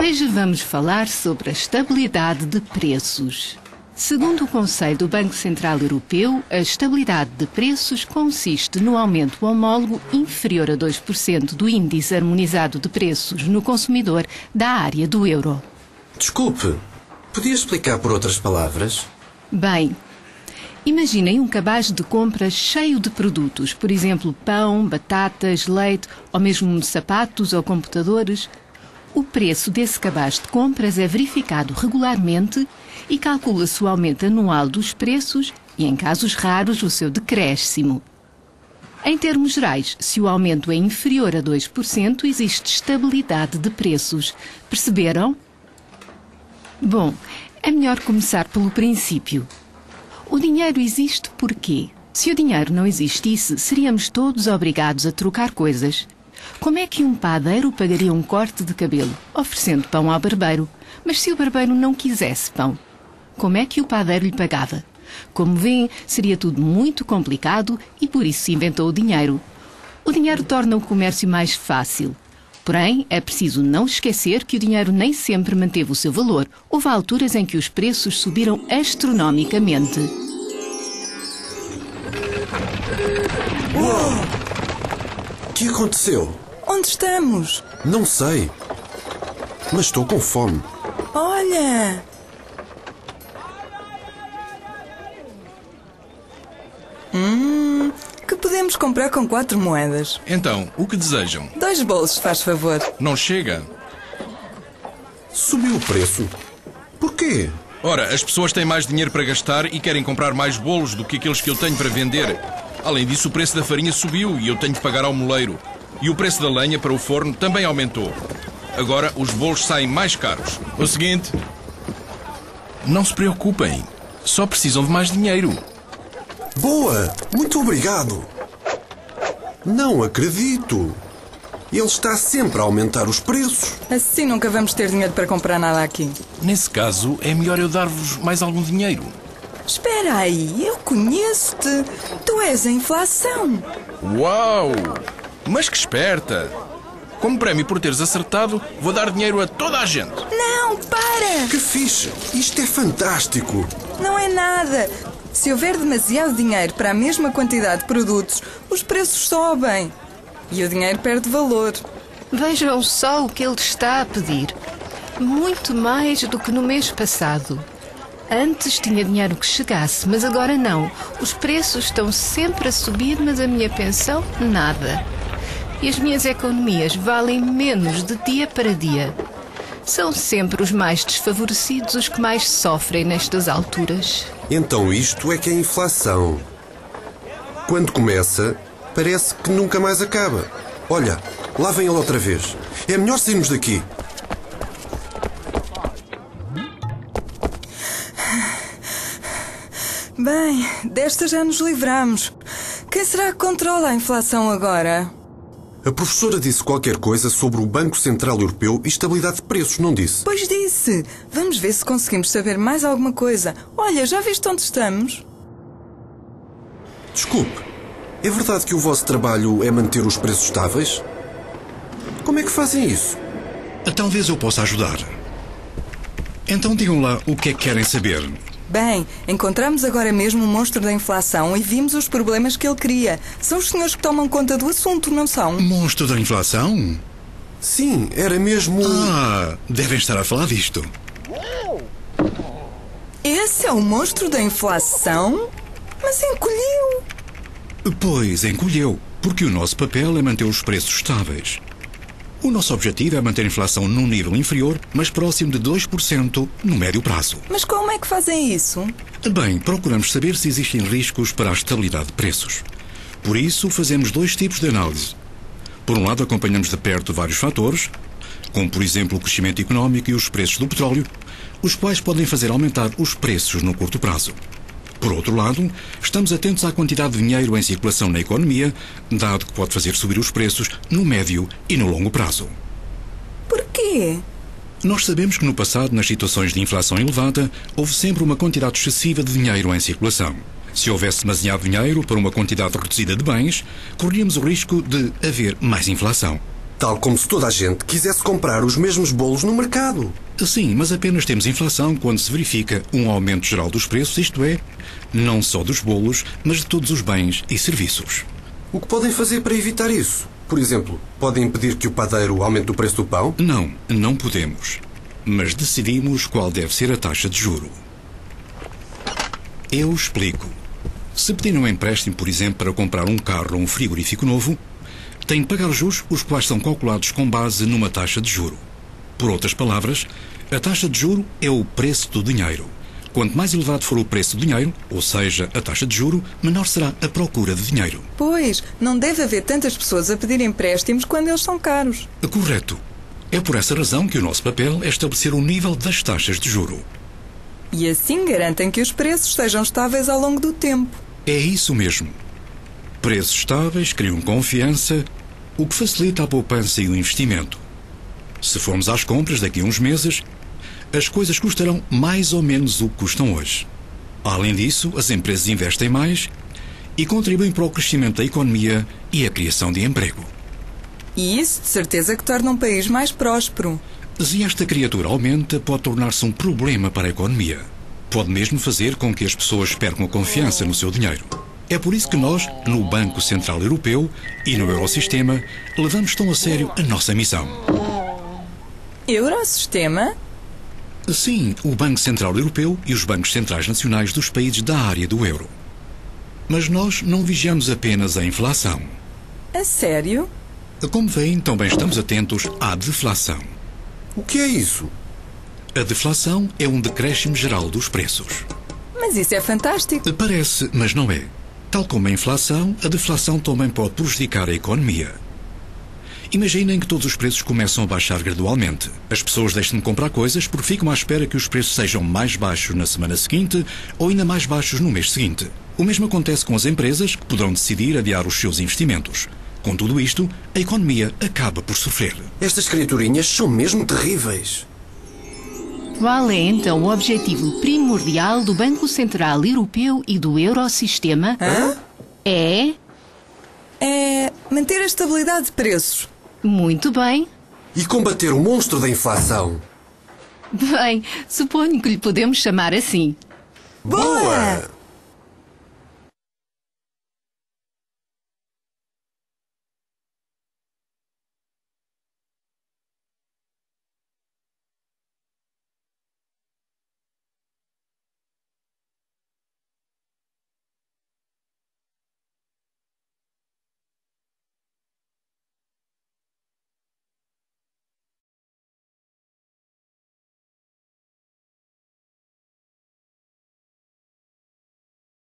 Hoje vamos falar sobre a estabilidade de preços. Segundo o Conselho do Banco Central Europeu, a estabilidade de preços consiste no aumento homólogo inferior a 2% do índice harmonizado de preços no consumidor da área do euro. Desculpe, podia explicar por outras palavras? Bem, imaginem um cabaz de compras cheio de produtos, por exemplo, pão, batatas, leite ou mesmo sapatos ou computadores. O preço desse cabaz de compras é verificado regularmente e calcula-se o aumento anual dos preços e, em casos raros, o seu decréscimo. Em termos gerais, se o aumento é inferior a 2%, existe estabilidade de preços. Perceberam? Bom, é melhor começar pelo princípio. O dinheiro existe por quê? Se o dinheiro não existisse, seríamos todos obrigados a trocar coisas. Como é que um padeiro pagaria um corte de cabelo, oferecendo pão ao barbeiro? Mas se o barbeiro não quisesse pão, como é que o padeiro lhe pagava? Como veem, seria tudo muito complicado e por isso se inventou o dinheiro. O dinheiro torna o comércio mais fácil. Porém, é preciso não esquecer que o dinheiro nem sempre manteve o seu valor. Houve alturas em que os preços subiram astronomicamente. Uou! O que aconteceu? Onde estamos? Não sei. Mas estou com fome. Olha! Que podemos comprar com 4 moedas? Então, o que desejam? 2 bolos, faz favor. Não chega? Subiu o preço. Porquê? Ora, as pessoas têm mais dinheiro para gastar e querem comprar mais bolos do que aqueles que eu tenho para vender. Além disso, o preço da farinha subiu e eu tenho de pagar ao moleiro. E o preço da lenha para o forno também aumentou. Agora, os bolos saem mais caros. O seguinte... Não se preocupem. Só precisam de mais dinheiro. Boa! Muito obrigado! Não acredito! Ele está sempre a aumentar os preços. Assim nunca vamos ter dinheiro para comprar nada aqui. Nesse caso, é melhor eu dar-vos mais algum dinheiro. Espera aí, eu conheço-te. Tu és a inflação. Uau! Mas que esperta! Como prémio por teres acertado, vou dar dinheiro a toda a gente. Não, para! Que fixe! Isto é fantástico! Não é nada. Se houver demasiado dinheiro para a mesma quantidade de produtos, os preços sobem. E o dinheiro perde valor. Vejam só o que ele está a pedir. Muito mais do que no mês passado. Antes tinha dinheiro que chegasse, mas agora não. Os preços estão sempre a subir, mas a minha pensão, nada. E as minhas economias valem menos de dia para dia. São sempre os mais desfavorecidos os que mais sofrem nestas alturas. Então isto é que é inflação. Quando começa, parece que nunca mais acaba. Olha, lá vem ele outra vez. É melhor sairmos daqui. Bem, desta já nos livramos. Quem será que controla a inflação agora? A professora disse qualquer coisa sobre o Banco Central Europeu e estabilidade de preços, não disse? Pois disse. Vamos ver se conseguimos saber mais alguma coisa. Olha, já viste onde estamos? Desculpe, é verdade que o vosso trabalho é manter os preços estáveis? Como é que fazem isso? Talvez eu possa ajudar. Então digam lá o que é que querem saber. Bem, encontramos agora mesmo o monstro da inflação e vimos os problemas que ele cria. São os senhores que tomam conta do assunto, não são? Monstro da inflação? Sim, era mesmo... Devem estar a falar disto. Esse é o monstro da inflação? Mas encolheu. Pois, encolheu, porque o nosso papel é manter os preços estáveis. O nosso objetivo é manter a inflação num nível inferior, mas próximo de 2% no médio prazo. Mas como é que fazem isso? Bem, procuramos saber se existem riscos para a estabilidade de preços. Por isso, fazemos 2 tipos de análise. Por um lado, acompanhamos de perto vários fatores, como por exemplo o crescimento económico e os preços do petróleo, os quais podem fazer aumentar os preços no curto prazo. Por outro lado, estamos atentos à quantidade de dinheiro em circulação na economia, dado que pode fazer subir os preços no médio e no longo prazo. Porquê? Nós sabemos que no passado, nas situações de inflação elevada, houve sempre uma quantidade excessiva de dinheiro em circulação. Se houvesse demasiado dinheiro para uma quantidade reduzida de bens, corríamos o risco de haver mais inflação. Tal como se toda a gente quisesse comprar os mesmos bolos no mercado. Sim, mas apenas temos inflação quando se verifica um aumento geral dos preços, isto é, não só dos bolos, mas de todos os bens e serviços. O que podem fazer para evitar isso? Por exemplo, podem impedir que o padeiro aumente o preço do pão? Não, não podemos. Mas decidimos qual deve ser a taxa de juro. Eu explico. Se pedir um empréstimo, por exemplo, para comprar um carro ou um frigorífico novo, tem de pagar juros, os quais são calculados com base numa taxa de juro. Por outras palavras, a taxa de juro é o preço do dinheiro. Quanto mais elevado for o preço do dinheiro, ou seja, a taxa de juro, menor será a procura de dinheiro. Pois, não deve haver tantas pessoas a pedir empréstimos quando eles são caros. Correto. É por essa razão que o nosso papel é estabelecer o nível das taxas de juro. E assim garantem que os preços sejam estáveis ao longo do tempo. É isso mesmo. Preços estáveis criam confiança, o que facilita a poupança e o investimento. Se formos às compras daqui a uns meses, as coisas custarão mais ou menos o que custam hoje. Além disso, as empresas investem mais e contribuem para o crescimento da economia e a criação de emprego. E isso, de certeza, que torna um país mais próspero. Se esta criatura aumenta, pode tornar-se um problema para a economia. Pode mesmo fazer com que as pessoas percam a confiança no seu dinheiro. É por isso que nós, no Banco Central Europeu e no Eurosistema, levamos tão a sério a nossa missão. Eurosistema? Sim, o Banco Central Europeu e os bancos centrais nacionais dos países da área do euro. Mas nós não vigiamos apenas a inflação. A sério? Como veem, também estamos atentos à deflação. O que é isso? A deflação é um decréscimo geral dos preços. Mas isso é fantástico. Parece, mas não é. Tal como a inflação, a deflação também pode prejudicar a economia. Imaginem que todos os preços começam a baixar gradualmente. As pessoas deixam de comprar coisas porque ficam à espera que os preços sejam mais baixos na semana seguinte ou ainda mais baixos no mês seguinte. O mesmo acontece com as empresas, que poderão decidir adiar os seus investimentos. Com tudo isto, a economia acaba por sofrer. Estas criaturinhas são mesmo terríveis. Qual é então o objetivo primordial do Banco Central Europeu e do Eurosistema? É manter a estabilidade de preços. Muito bem. E combater o monstro da inflação. Bem, suponho que lhe podemos chamar assim. Boa!